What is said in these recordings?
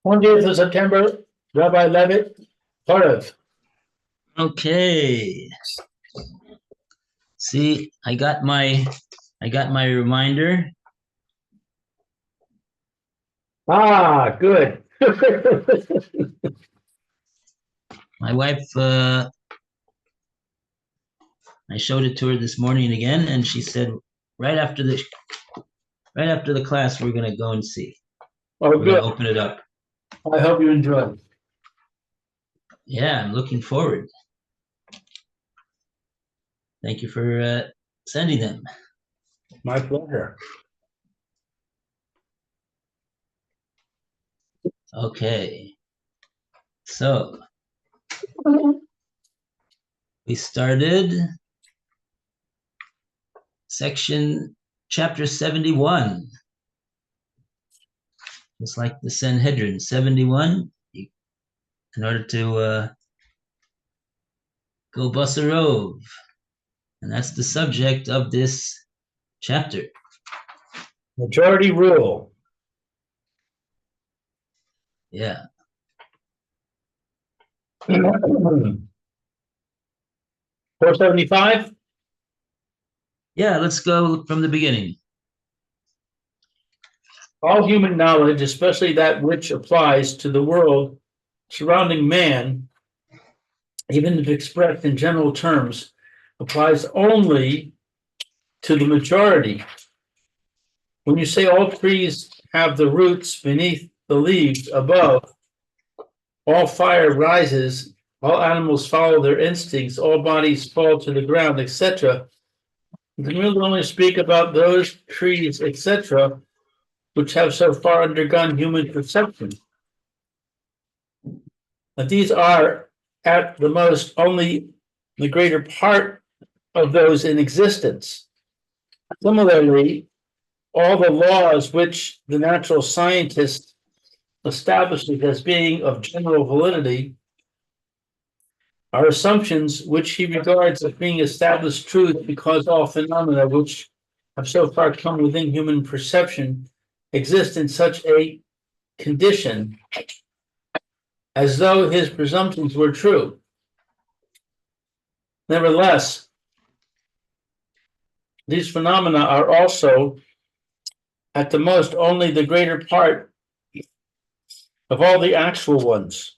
20th of September, Rabbi Levitt, Horeb. Okay. See, I got my reminder. Ah, good. My wife, I showed it to her this morning again, and she said right after the class, we're gonna go and see. Oh, We're good. gonna open it up. I hope you enjoy. Yeah, I'm looking forward. Thank you for sending them. My pleasure. Okay. So we started chapter 71. Just like the Sanhedrin, 71. In order to go Basarov. And that's the subject of this chapter. Majority rule. Yeah. 475? Yeah, let's go from the beginning. All human knowledge, especially that which applies to the world surrounding man, even if expressed in general terms, applies only to the majority. When you say all trees have the roots beneath the leaves above, all fire rises, all animals follow their instincts, all bodies fall to the ground, etc., you can really only speak about those trees, etc., which have so far undergone human perception. But these are, at the most, only the greater part of those in existence. Similarly, all the laws which the natural scientist establishes as being of general validity are assumptions which he regards as being established truth because all phenomena which have so far come within human perception exist in such a condition as though his presumptions were true. Nevertheless, these phenomena are also, at the most, only the greater part of all the actual ones.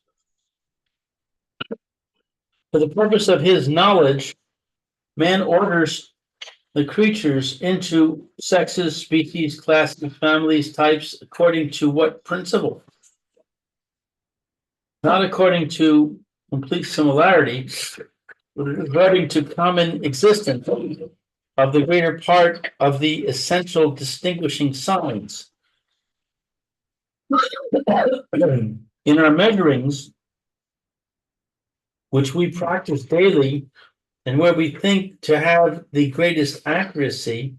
For the purpose of his knowledge, man orders the creatures into sexes, species, classes, families, types, according to what principle? Not according to complete similarity, but according to common existence of the greater part of the essential distinguishing signs. In our measurings, which we practice daily, and where we think to have the greatest accuracy,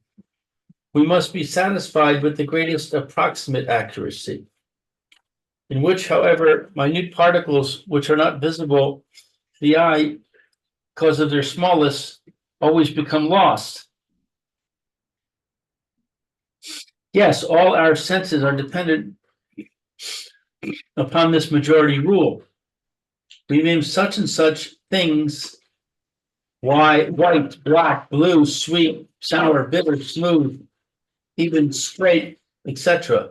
we must be satisfied with the greatest approximate accuracy, in which, however, minute particles which are not visible to the eye because of their smallness always become lost. Yes, all our senses are dependent upon this majority rule. We name such and such things white, black, blue, sweet, sour, bitter, smooth, even straight, etc.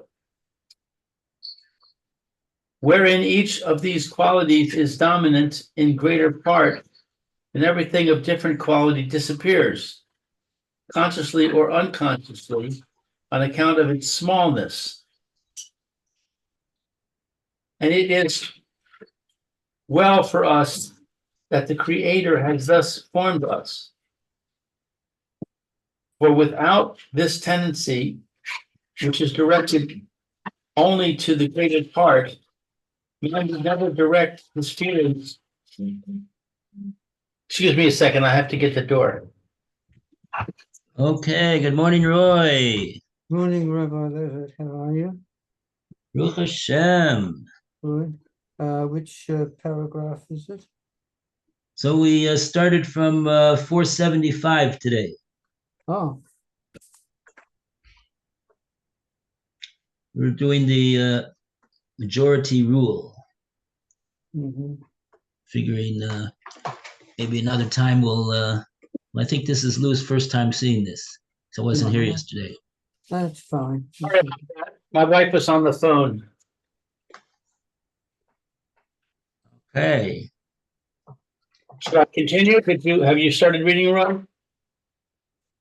Wherein each of these qualities is dominant in greater part, and everything of different quality disappears, consciously or unconsciously, on account of its smallness. And it is well for us that the Creator has thus formed us. For without this tendency, which is directed only to the greater part, man would never direct his feelings. Excuse me a second, I have to get the door. Okay, good morning, Roy. Morning, Rabbi Levitt. How are you? Baruch Hashem. Good. Which paragraph is it? So we started from 475 today. Oh, We're doing the majority rule, Mhm. figuring maybe another time I think this is Lou's first time seeing this. So I wasn't here Yeah. yesterday. That's fine. Sorry about that. My wife was on the phone. Okay. Should I continue? Have you started reading, Ron?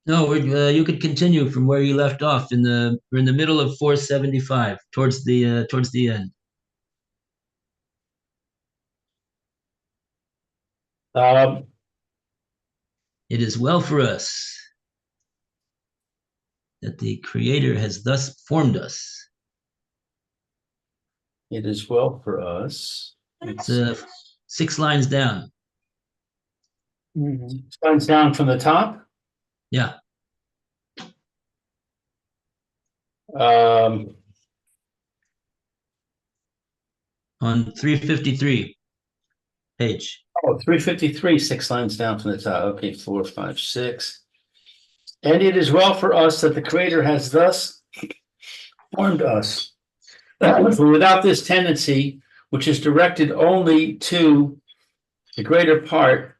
No, you could continue from where you left off we're in the middle of 475 towards the end. Um, It is well for us that the Creator has thus formed us. it is well for us. It's 6 lines down. Mhm. Lines down from the top. Yeah. Um, On 353 page. 353, 6 lines down from the top. Okay, 4, 5, 6. And it is well for us that the Creator has thus formed us. For without this tendency, which is directed only to the greater part,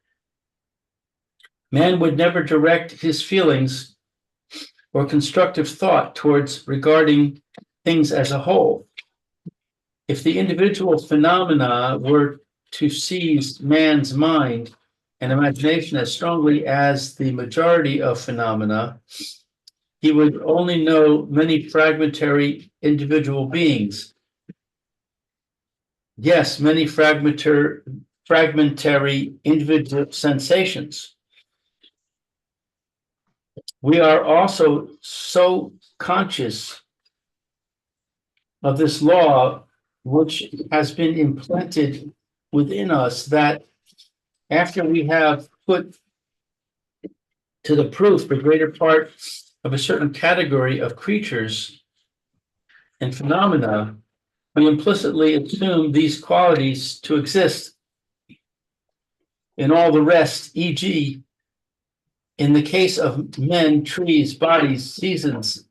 man would never direct his feelings or constructive thought towards regarding things as a whole. If the individual phenomena were to seize man's mind and imagination as strongly as the majority of phenomena, he would only know many fragmentary individual beings. Yes, many fragmentary individual sensations. We are also so conscious of this law, which has been implanted within us, that after we have put to the proof the greater part of a certain category of creatures and phenomena, we implicitly assume these qualities to exist in all the rest, e.g., in the case of men, trees, bodies, seasons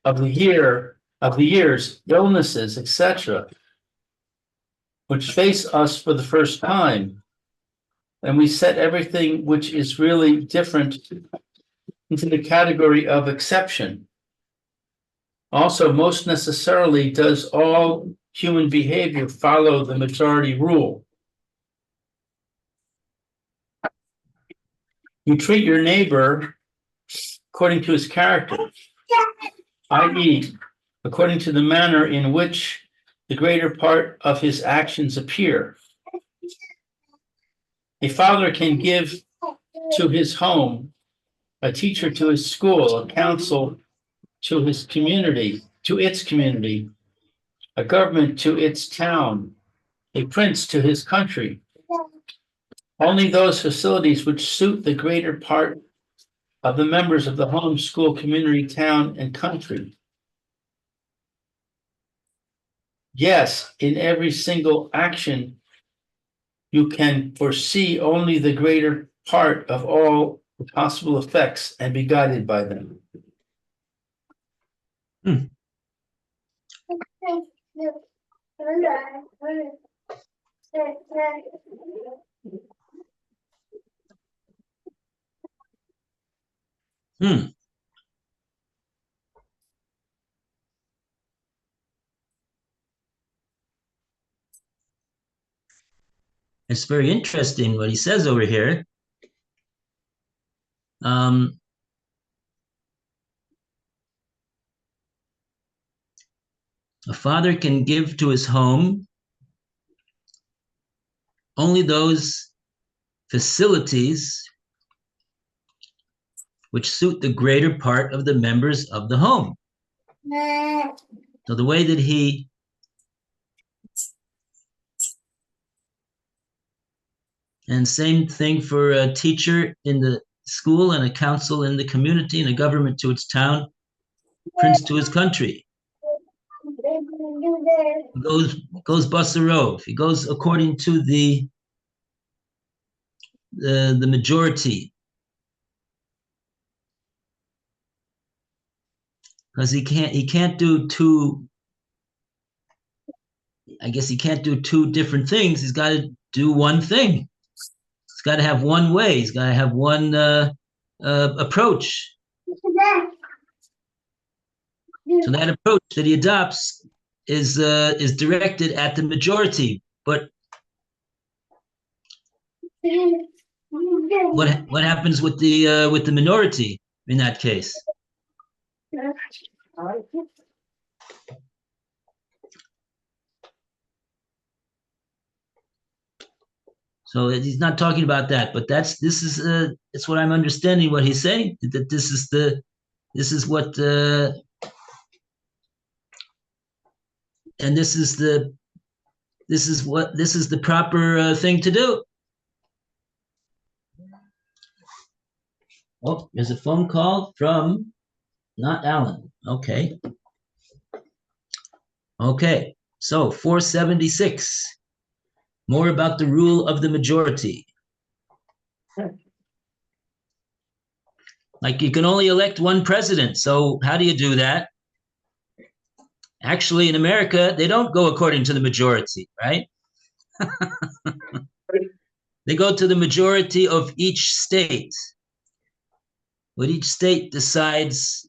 of the years, illnesses, etc., which face us for the first time, and we set everything which is really different into the category of exception. Also, most necessarily does all human behavior follow the majority rule. You treat your neighbor according to his character, i.e., according to the manner in which the greater part of his actions appear. A father can give to his home, a teacher to his school, a council to his community, to its community, a government to its town, a prince to his country. Only those facilities which suit the greater part of the members of the home, school, community, town, and country. Yes, in every single action, you can foresee only the greater part of all possible effects and be guided by them. Hmm. It's very interesting what he says over here. A father can give to his home only those facilities which suit the greater part of the members of the home. So the way that he and same thing for a teacher in the school and a council in the community and a government to its town, prince to his country. He goes Basarov. He goes according to the majority, because he can't do two I guess he can't do two different things. He's got to do one thing. He's got to have one way. He's got to have one approach. So that approach that he adopts is directed at the majority. But what happens with the minority in that case? So he's not talking about that, but this is what I'm understanding what he's saying, that this is what and this is the proper thing to do. Oh, there's a phone call from not Alan. Okay. Okay. So 476. More about the rule of the majority. Like you can only elect one president. So how do you do that? Actually, in America, they don't go according to the majority, right? They go to the majority of each state. What each state decides,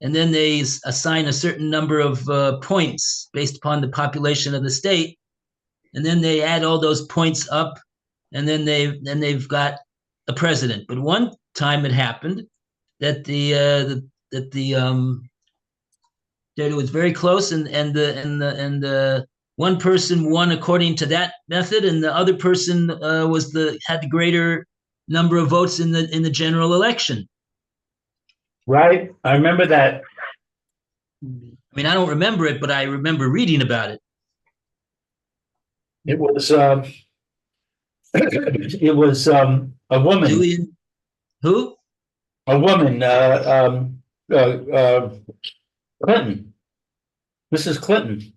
and then they assign a certain number of points based upon the population of the state, and then they add all those points up, and then they've got a president. But one time it happened that that it was very close, and the one person won according to that method, and the other person had the greater number of votes in the general election. Right, I remember that. I mean, I don't remember it, but I remember reading about it. It was it was a woman. Julian, who? A woman, Clinton, Mrs. Clinton.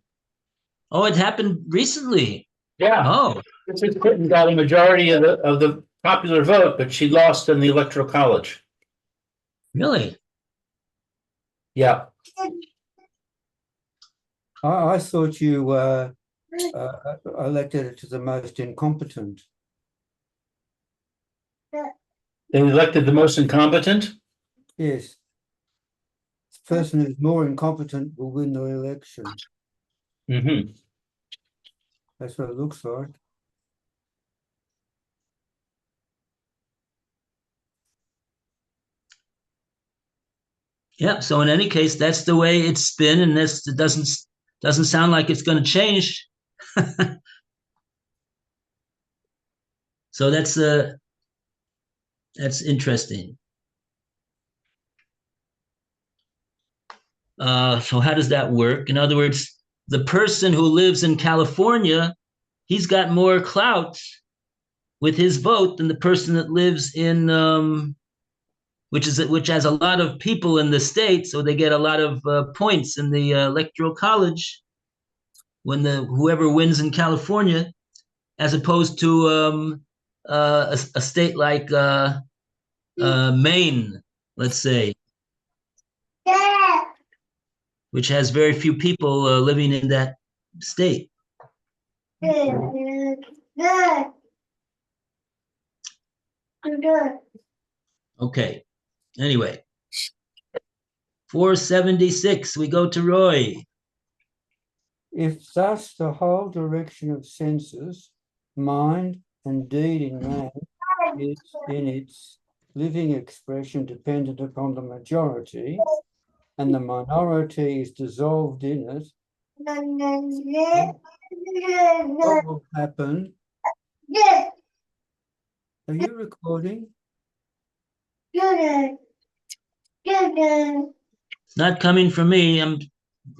Oh, it happened recently. Yeah, Oh, Mrs. Clinton got a majority of the popular vote, but she lost in the Electoral College. really? Yeah, I thought you elected it to the most incompetent. they elected the most incompetent. Yes. The person who's more incompetent will win the election. Mm-hmm. That's what it looks like. Yeah. So in any case, that's the way it's been, and it doesn't sound like it's going to change. So that's interesting. So how does that work? In other words, the person who lives in California, he's got more clout with his vote than the person that lives in which has a lot of people in the state, so they get a lot of points in the electoral college when whoever wins in California, as opposed to a state like Maine, let's say, which has very few people living in that state. Okay. Anyway, 476, we go to Roy. If thus the whole direction of senses, mind, and deed in man is in its living expression dependent upon the majority, and the minority is dissolved in it, what will happen? Are you recording? It's not coming from me. I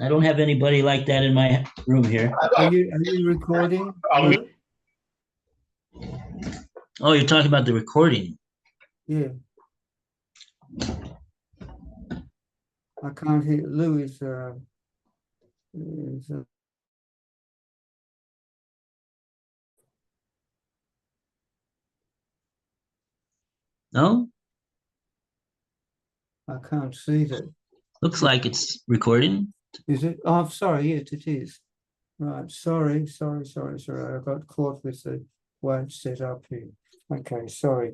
don't have anybody like that in my room here. Are you recording? Oh, you're talking about the recording. Yeah. I can't hear Louis. No? I can't see that. Looks like it's recording. Is it? Oh, I'm sorry. Yes, it is. Right, sorry. I got caught with the way it's set up here. Okay, sorry.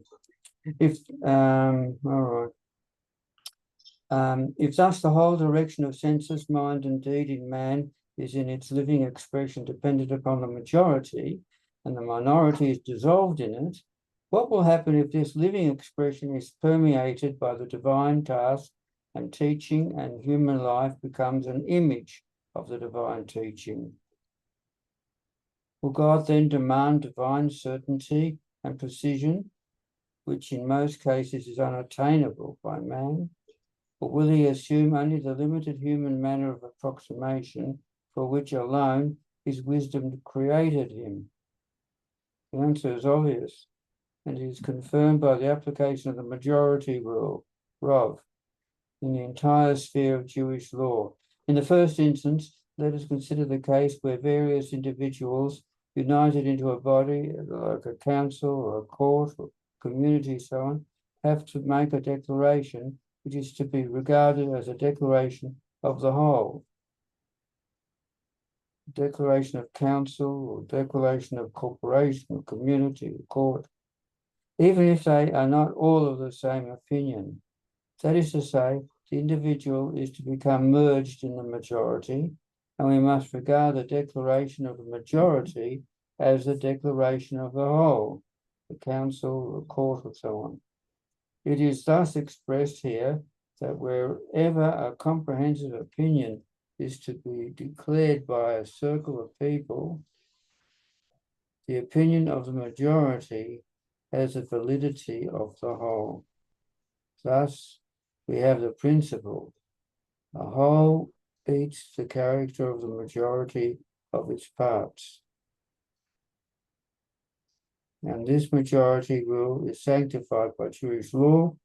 If all right. If thus the whole direction of senses, mind, and deed in man is in its living expression dependent upon the majority, and the minority is dissolved in it, what will happen if this living expression is permeated by the divine task and teaching, and human life becomes an image of the divine teaching? Will God then demand divine certainty and precision, which in most cases is unattainable by man? Or will he assume only the limited human manner of approximation for which alone his wisdom created him? The answer is obvious, and it is confirmed by the application of the majority rule, Rov, in the entire sphere of Jewish law. In the first instance, let us consider the case where various individuals united into a body, like a council or a court or community, so on, have to make a declaration which is to be regarded as a declaration of the whole. Declaration of council or declaration of corporation or community or court, even if they are not all of the same opinion. That is to say, the individual is to become merged in the majority, and we must regard the declaration of the majority as the declaration of the whole, the council, the court, and so on. It is thus expressed here that wherever a comprehensive opinion is to be declared by a circle of people, the opinion of the majority has the validity of the whole. Thus, we have the principle: the whole eats the character of the majority of its parts. And this majority rule is sanctified by Jewish law,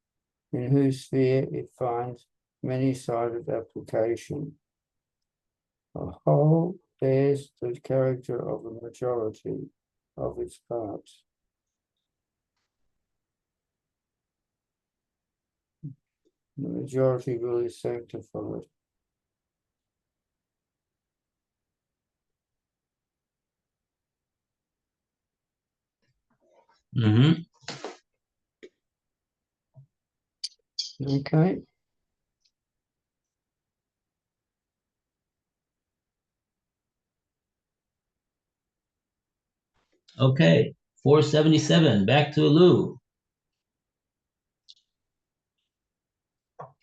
in whose sphere it finds many-sided application. The whole bears the character of the majority of its parts. The majority rule is sanctified. Mm-hmm. Okay. Okay. 477. Back to Lou.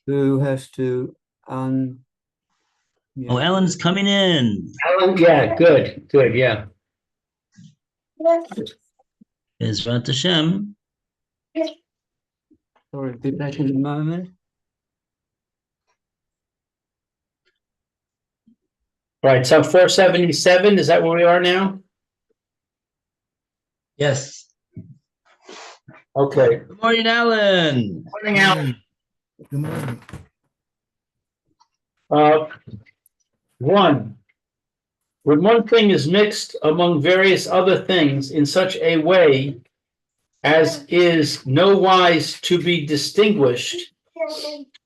Who has to Oh, Ellen's coming in. Alan, yeah, good, yeah. Ezrat Hashem. Sorry, be back in a moment. Right, so 477, is that where we are now? Yes. Okay. Good morning, Alan. Morning, Alan. Good morning. One, when one thing is mixed among various other things in such a way as is no wise to be distinguished,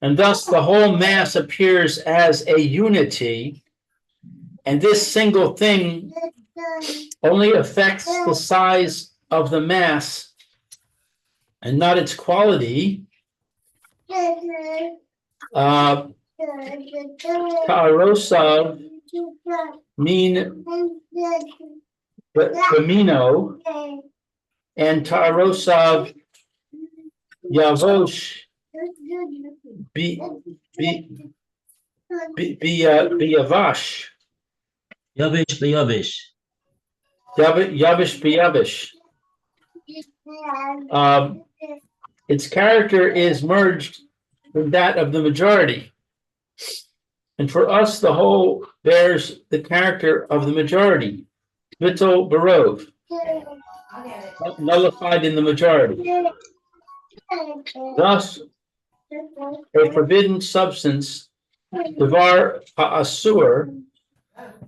and thus the whole mass appears as a unity, and this single thing only affects the size of the mass and not its quality, Tarosav mean Femino and Tarosav Yavosh be Yavash. Yavish Yavish. Yavish Yavish. Its character is merged with that of the majority. And for us, the whole bears the character of the majority. Vittel Barov, nullified in the majority. Thus, a forbidden substance, Devar Ha'asur,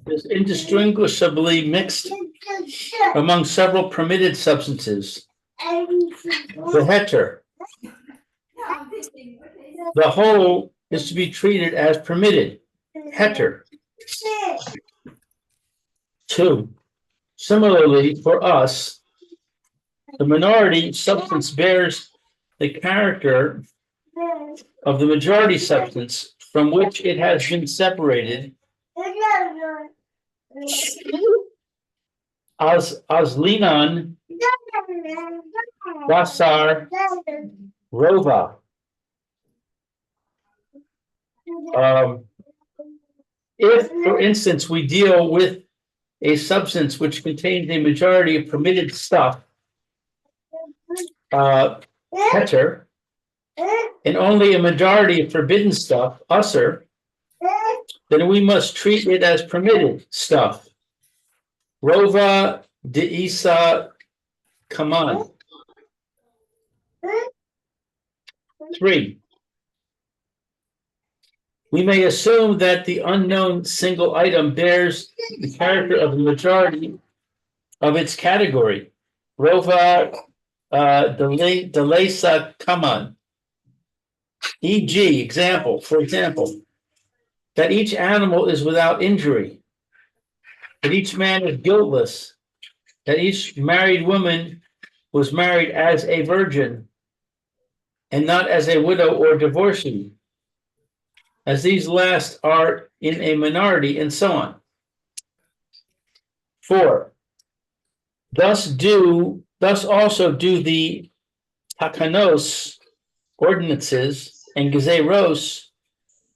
is indistinguishably mixed among several permitted substances. The heter, the whole is to be treated as permitted, heter. 2. Similarly, for us, the minority substance bears the character of the majority substance from which it has been separated as linan basar rova. If, for instance, we deal with a substance which contains a majority of permitted stuff, heter, and only a majority of forbidden stuff, usser, then we must treat it as permitted stuff. Rova de Isa Kaman. 3. We may assume that the unknown single item bears the character of the majority of its category. Rova delesa kaman. E.g., for example, that each animal is without injury, that each man is guiltless, that each married woman was married as a virgin and not as a widow or divorcee, as these last are in a minority, and so on. 4. Thus also do the takanos, ordinances, and gezeros,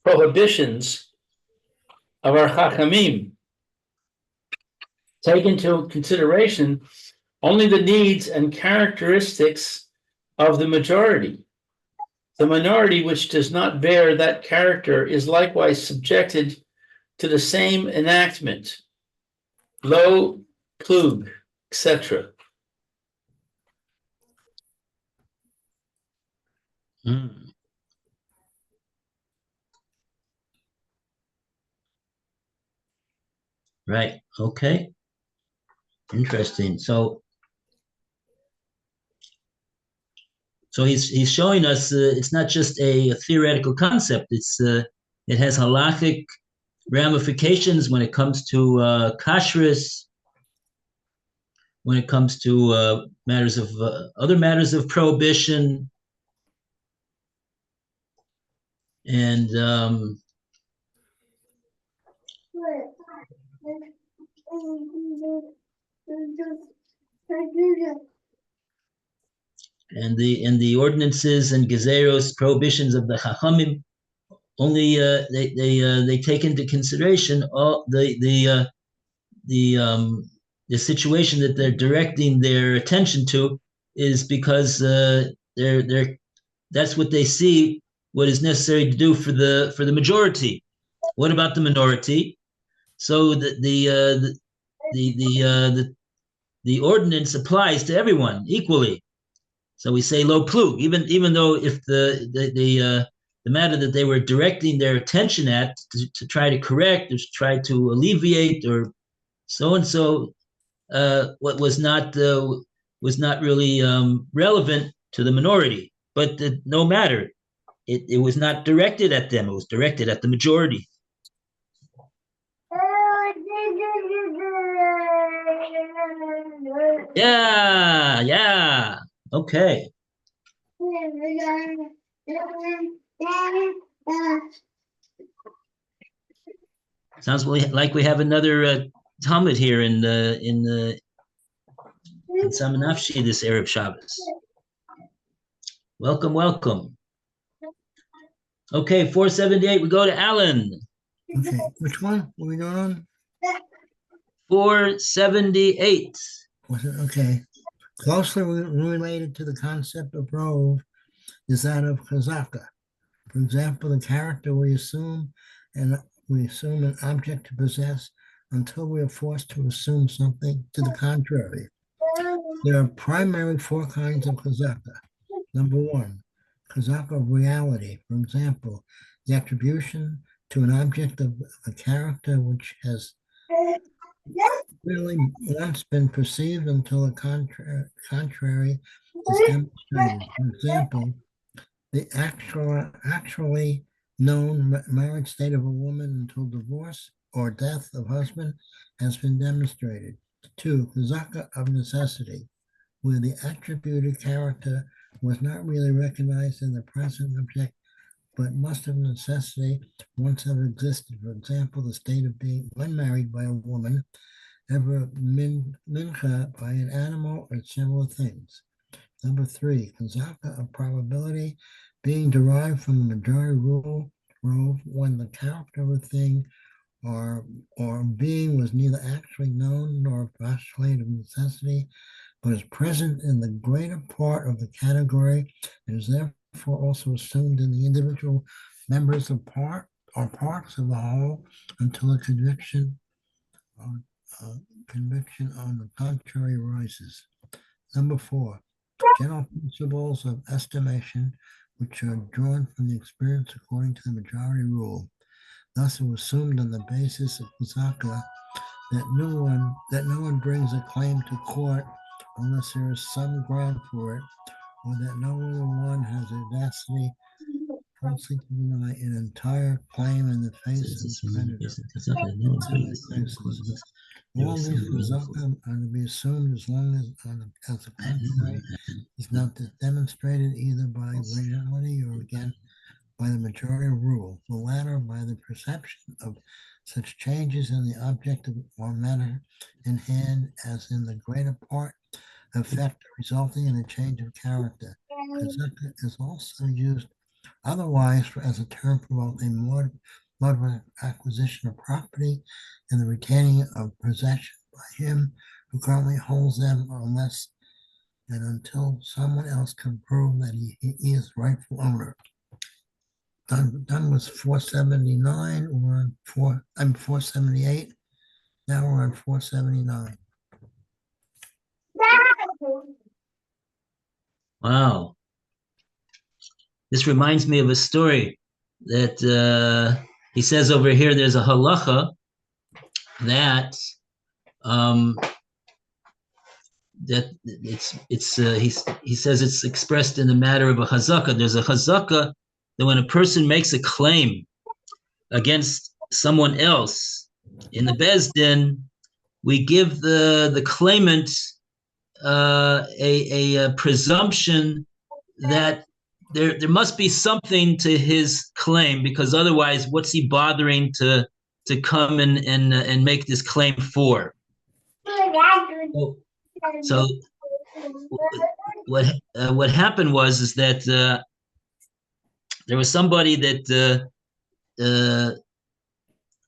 prohibitions of our chachamim, take into consideration only the needs and characteristics of the majority. The minority which does not bear that character is likewise subjected to the same enactment, lo plug, etc. Right. Okay. Interesting. So he's showing us it's not just a theoretical concept. It has halachic ramifications when it comes to kashrus, when it comes to matters of other matters of prohibition, and the ordinances and gezeros, prohibitions of the chachamim, only they take into consideration all the situation that they're directing their attention to is because that's what they see what is necessary to do for the majority. What about the minority? So the ordinance applies to everyone equally. So we say lo plug, even though if the matter that they were directing their attention at to try to correct or to try to alleviate or so and so, what was not really relevant to the minority. But no matter, it was not directed at them; it was directed at the majority. Yeah. Okay. Sounds like we have another Talmud here in Samanafshi this Erev Shabbos. Welcome. Okay, 478. We go to Alan. Okay, which one? What are we going on? 478. Okay. Closely related to the concept of rove is that of chazaka. For example, the character we assume an object to possess until we are forced to assume something to the contrary. There are primarily 4 kinds of chazaka. Number 1, chazaka of reality. For example, the attribution to an object of a character which has really once been perceived until the contrary is demonstrated. For example, the actually known marriage state of a woman until divorce, or death of husband has been demonstrated. 2. Chazaka of necessity, where the attributed character was not really recognized in the present object, but must of necessity once have existed. For example, the state of being when married by a woman, ever mincha by an animal, or similar things. Number 3, chazaka of probability, being derived from the majority rule when the character of a thing or being was neither actually known nor postulated of necessity, but is present in the greater part of the category and is therefore also assumed in the individual members of part or parts of the whole until a conviction on the contrary arises. Number 4, general principles of estimation, which are drawn from the experience according to the majority rule. Thus, it was assumed on the basis of chazaka that no one brings a claim to court unless there is some ground for it, or that no one has the audacity falsely to deny an entire claim in the face of the creditor. All these chazaka are to be assumed as long as the contrary is not demonstrated either by reality or again by the majority rule, the latter by the perception of such changes in the object or matter in hand as in the greater part effect resulting in a change of character. Chazaka is also used otherwise as a term for both a mode of acquisition of property and the retaining of possession by him who currently holds them unless and until someone else can prove that he is rightful owner. Done was 479, we're on 478. Now we're on 479. Wow. This reminds me of a story that he says over here. There's a halacha that he says it's expressed in the matter of a chazaka. There's a chazaka that when a person makes a claim against someone else in the Beis Din, we give the claimant a presumption that there must be something to his claim, because otherwise, what's he bothering to come and make this claim for? So what happened was that there was somebody that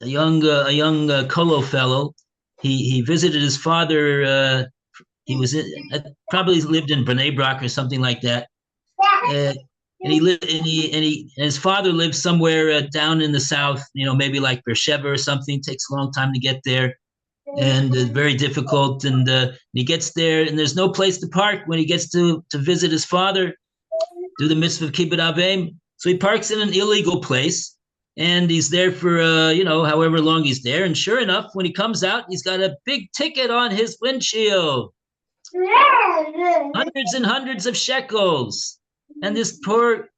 a young Kolo fellow. He visited his father. He was probably lived in Bnei Brak or something like that. And his father lived somewhere down in the south. Maybe like Beersheba or something. It takes a long time to get there, and very difficult. And he gets there, and there's no place to park when he gets to visit his father, do the mitzvah of kibbud avim. So he parks in an illegal place, and he's there for however long he's there. And sure enough, when he comes out, he's got a big ticket on his windshield, hundreds and hundreds of shekels. And this poor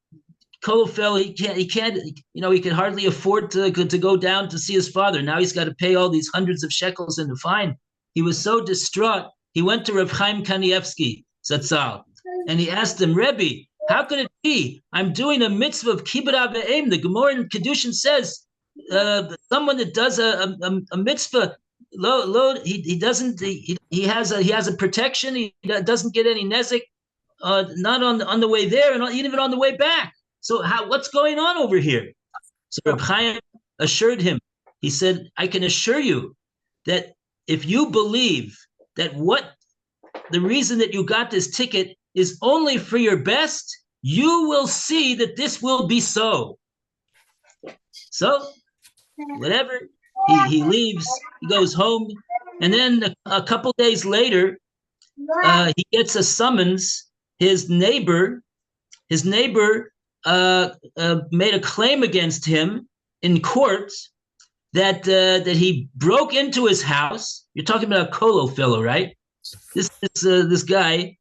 Kolo fellow, he could hardly afford to go down to see his father. Now he's got to pay all these hundreds of shekels in the fine. He was so distraught. He went to Reb Chaim Kanievsky Zatzal, and he asked him, Rebbe, how could it be? I'm doing a mitzvah of kibbud avim. The Gemara in Kedushin says someone that does a mitzvah, he has a protection. He doesn't get any nezek, not on the way there, and even on the way back. So what's going on over here? So Reb Chaim assured him. He said, I can assure you that if you believe that the reason that you got this ticket is only for your best, you will see that this will be so. So, whatever, he leaves, he goes home, and then a couple days later, he gets a summons. His neighbor made a claim against him in court that he broke into his house. You're talking about a Kolo fellow, right? This guy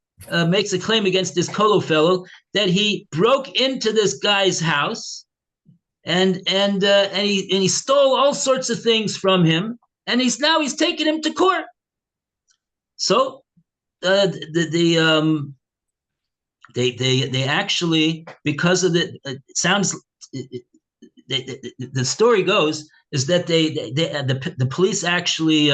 makes a claim against this Kolo fellow that he broke into this guy's house and he stole all sorts of things from him, and he's taking him to court. So they actually, because of the the story goes is that the police actually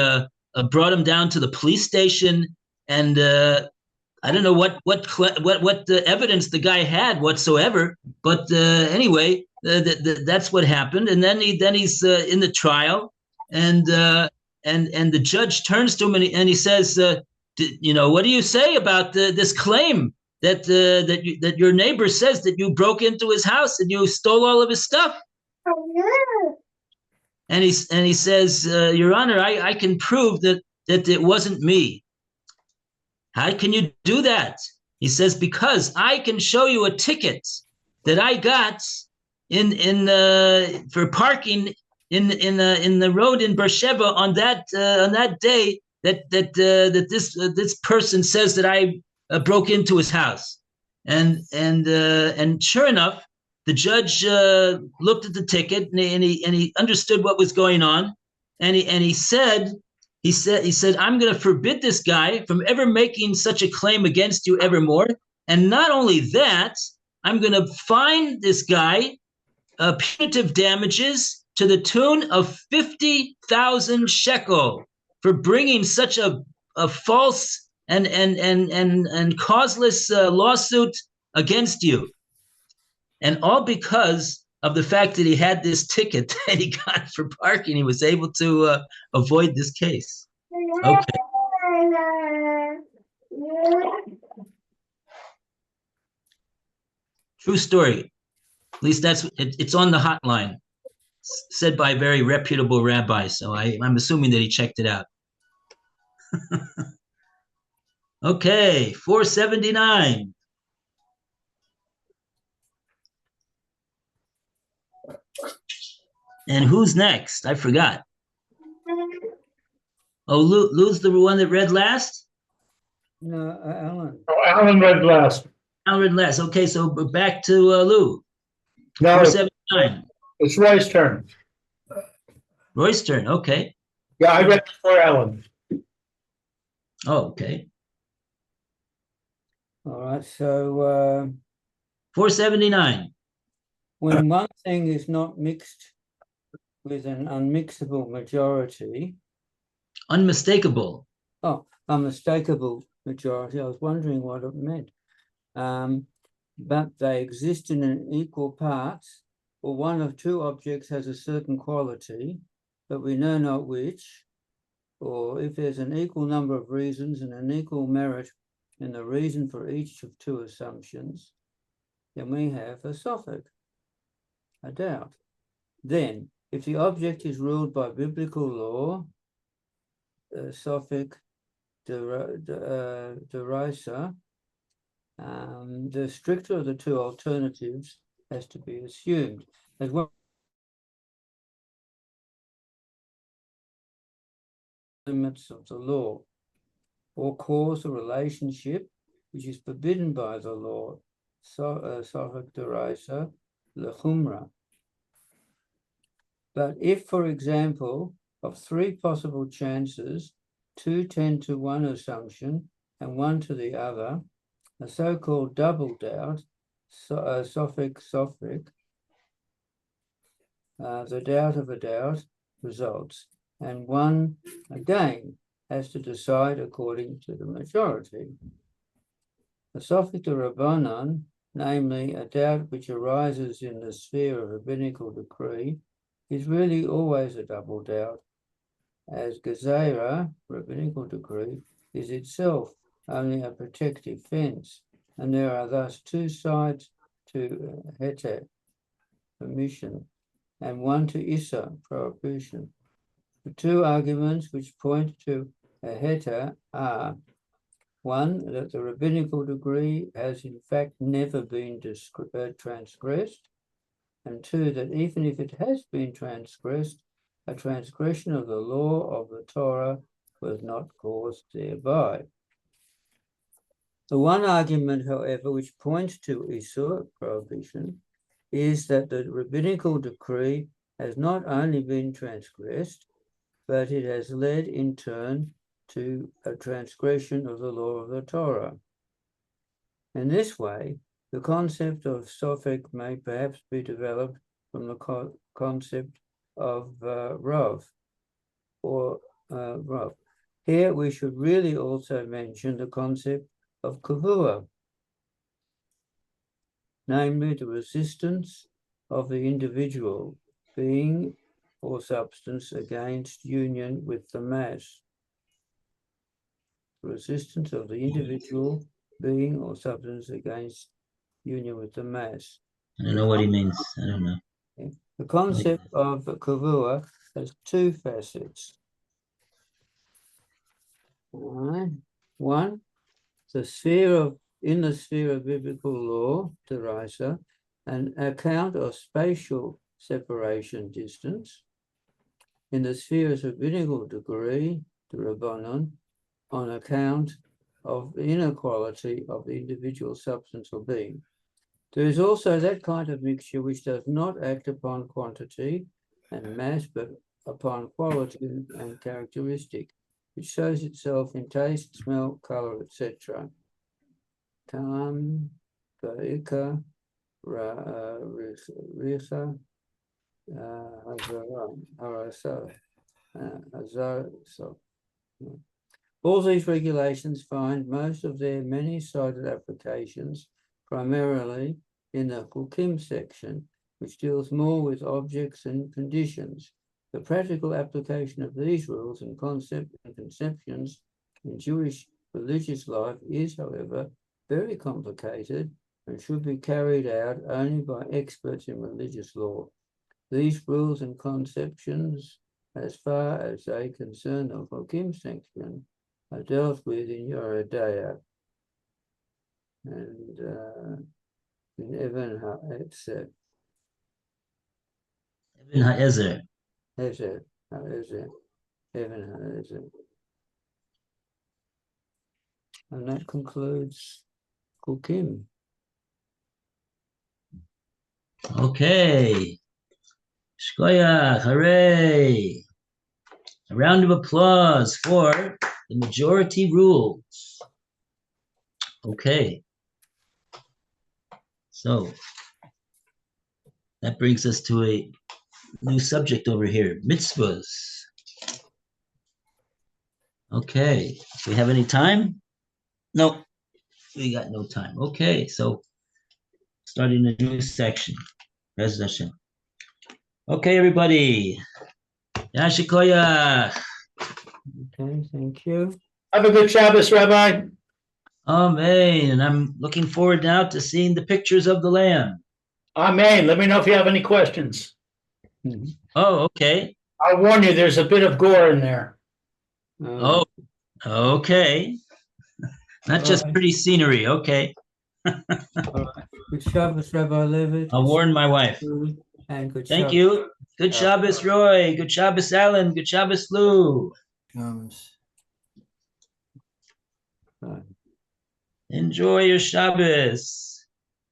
brought him down to the police station, and I don't know what the evidence the guy had whatsoever, but anyway, that's what happened. And then he's in the trial, and the judge turns to him and he says, what do you say about this claim that your neighbor says that you broke into his house and you stole all of his stuff? And he says, Your Honor, I can prove that it wasn't me. How can you do that? He says, because I can show you a ticket that I got for parking in the road in Beersheba on that day that this person says that I broke into his house. And sure enough, the judge looked at the ticket and he understood what was going on, and he said, I'm going to forbid this guy from ever making such a claim against you evermore. And not only that, I'm going to fine this guy punitive damages to the tune of 50,000 shekel for bringing such a false and causeless lawsuit against you. And all because of the fact that he had this ticket that he got for parking. He was able to avoid this case. Okay. True story. At least it's on the hotline. Said by a very reputable rabbi, so I'm assuming that he checked it out. Okay, 479. And who's next? I forgot. Oh, Lou's the one that read last? No, Alan. Oh, Alan read last. Alan read last. Okay, so back to Lou. No, 479. it's Roy's turn. Roy's turn, okay. Yeah, I read before Alan. Oh, okay. All right, so 479. when one thing is not mixed with an unmixable majority. Unmistakable. Oh, unmistakable majority. I was wondering what it meant. But they exist in equal parts, or one of two objects has a certain quality, but we know not which, or if there's an equal number of reasons and an equal merit in the reason for each of two assumptions, then we have a sophic, a doubt. Then, if the object is ruled by biblical law, sophic derisa, the stricter of the two alternatives has to be assumed. As well, limits of the law, or cause a relationship which is forbidden by the law, sophic derisa lechumra. But if, for example, of three possible chances, two tend to one assumption and one to the other, a so-called double doubt, sophic, the doubt of a doubt results, and one again has to decide according to the majority. The sophic Rabbanan, namely a doubt which arises in the sphere of rabbinical decree, is really always a double doubt, as Gezerah, rabbinical decree, is itself only a protective fence, and there are thus two sides to heter, permission, and one to issa, prohibition. The two arguments which point to a heter are: one, that the rabbinical decree has in fact never been transgressed, and two, that even if it has been transgressed, a transgression of the law of the Torah was not caused thereby. The one argument, however, which points to Isur, prohibition, is that the rabbinical decree has not only been transgressed, but it has led in turn to a transgression of the law of the Torah. In this way, the concept of Sophic may perhaps be developed from the concept of Rav, or Rav. Here we should really also mention the concept of Kavua, namely the resistance of the individual being or substance against union with the mass. The resistance of the individual being or substance against union with the mass. I don't know what he means. I don't know. The concept of Kavua has two facets. One, in the sphere of biblical law, derisa, an account of spatial separation distance. In the spheres of rabbinical degree, the Rabbanon, on account of the inequality of the individual substance or being. There is also that kind of mixture which does not act upon quantity and mass, but upon quality and characteristic, which shows itself in taste, smell, color, etc. Tam, Baika, Richa, Harasa, Azar. All these regulations find most of their many-sided applications primarily in the Hukim section, which deals more with objects and conditions. The practical application of these rules and concepts and conceptions in Jewish religious life is, however, very complicated and should be carried out only by experts in religious law. These rules and conceptions, as far as they concern the Hukim section, are dealt with in Yoredea and in Even HaEzer. Even HaEzer. Even HaEzer. And that concludes Hukim. Okay. Shkoyach, hooray. A round of applause for the majority rules. Okay. So that brings us to a new subject over here, mitzvahs. Okay, do we have any time? No, we got no time. Okay, so starting a new section. Bez Hashem. Okay, everybody. Yashikoyach. Okay, thank you. Have a good Shabbos, Rabbi. Amen. And I'm looking forward now to seeing the pictures of the Lamb. Amen. Let me know if you have any questions. Oh, okay. I'll warn you, there's a bit of gore in there. Oh, okay. Not just right. pretty scenery. Okay. All right. Good Shabbos, Rabbi Levitt. I'll warn my wife. And good Thank Shabbos. you. Good Shabbos, Roy. Good Shabbos, Alan. Good Shabbos, Lou. Shabbos. Right. Enjoy your Shabbos.